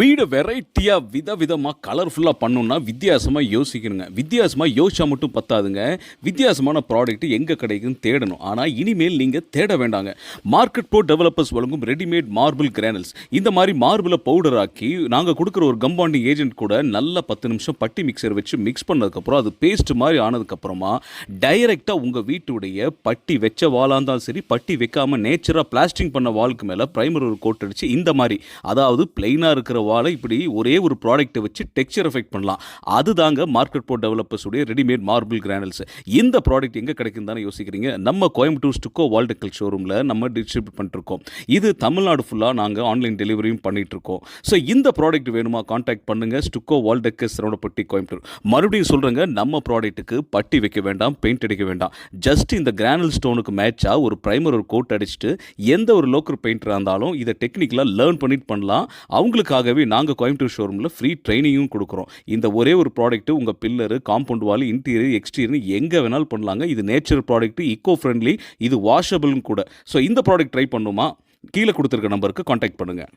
வீடு வெரைட்டியாக விதவிதமாக கலர்ஃபுல்லாக பண்ணணுன்னா வித்தியாசமாக யோசிக்கணுங்க. வித்தியாசமாக யோசிச்சா மட்டும் பத்தாதுங்க. வித்தியாசமான ப்ராடக்ட் எங்கே கிடைக்குன்னு தேடணும். ஆனால் இனிமேல் நீங்கள் தேட வேண்டாங்க. மார்க்கெட் ப்ரோ டெவலப்பர்ஸ் வழங்கும் ரெடிமேட் மார்பிள் கிரானல்ஸ். இந்த மாதிரி மார்பிளை பவுடர் ஆக்கி நாங்கள் கொடுக்குற ஒரு கம்பவுண்டிங் ஏஜென்ட் கூட நல்ல 10 நிமிஷம் பட்டி மிக்சர் வச்சு மிக்ஸ் பண்ணதுக்கப்புறம் அது பேஸ்ட் மாதிரி ஆனதுக்கப்புறமா டைரெக்டாக உங்கள் வீட்டுடைய பட்டி வச்ச வாலாக இருந்தாலும் சரி, பட்டி வைக்காமல் நேச்சராக பிளாஸ்டிங் பண்ண வாலுக்கு மேலே ப்ரைமர் ஒரு கோட் அடிச்சு இந்த மாதிரி, அதாவது பிளெயினாக இருக்கிற வாழை இப்படி ஒரே ஒரு ப்ராடக்ட்டை வச்சு டெக்ஸ்சர் எஃபெக்ட் பண்ணலாம். அதுதாங்க மார்க்கெட் ப்ரோ டெவலப்பர்ஸ் உடைய ரெடிமேட் மார்பிள் கிரானல்ஸ். இந்த ப்ராடக்ட் எங்கே கிடைக்கும் தானே யோசிக்கிறீங்க? நம்ம கோயம்புத்தூர் ஸ்டுக்கோ வால்டெக்கல் ஷோரூமில் நம்ம டிஸ்ட்ரிபியூட் பண்ணிட்டுருக்கோம். இது தமிழ்நாடு ஃபுல்லாக நாங்கள் ஆன்லைன் டெலிவரியும் பண்ணிகிட்ருக்கோம். ஸோ இந்த ப்ராடக்ட் வேணுமா கான்டாக்ட் பண்ணுங்கள். ஸ்டுக்கோ வால்டெக்கல் சரவணப்பட்டி கோயம்புத்தூர். மறுபடியும் சொல்கிறேங்க, நம்ம ப்ராடக்ட்டுக்கு பட்டி வைக்க வேண்டாம், பெயிண்ட் அடிக்க வேண்டாம். ஜஸ்ட் இந்த கிரானல் ஸ்டோனுக்கு மேட்சாக ஒரு ப்ரைமர் ஒரு கோட் அடிச்சுட்டு எந்த ஒரு லோக்கல் பெயிண்டராக இருந்தாலும் இதை டெக்னிக்கலாக லேர்ன் பண்ணிட்டு பண்ணலாம். அவங்களுக்காகவே நாங்கள் கோயம்புத்தூர் ஷோரூமில் ஃப்ரீ ட்ரைனிங்கும் கொடுக்குறோம். இந்த ஒரே ஒரு ப்ராடக்ட்டு உங்கள் pillar, compound wall, interior, exterior எங்கே வேணாலும் பண்ணலாங்க. இது நேச்சுரல் ப்ராடக்ட்டு, ஈக்கோ ஃப்ரெண்ட்லி, இது வாஷபிள்னு கூட. ஸோ இந்த ப்ராடக்ட் ட்ரை பண்ணுமா? கீழே கொடுத்துருக்க நம்பருக்கு கான்டாக்ட் பண்ணுங்கள்.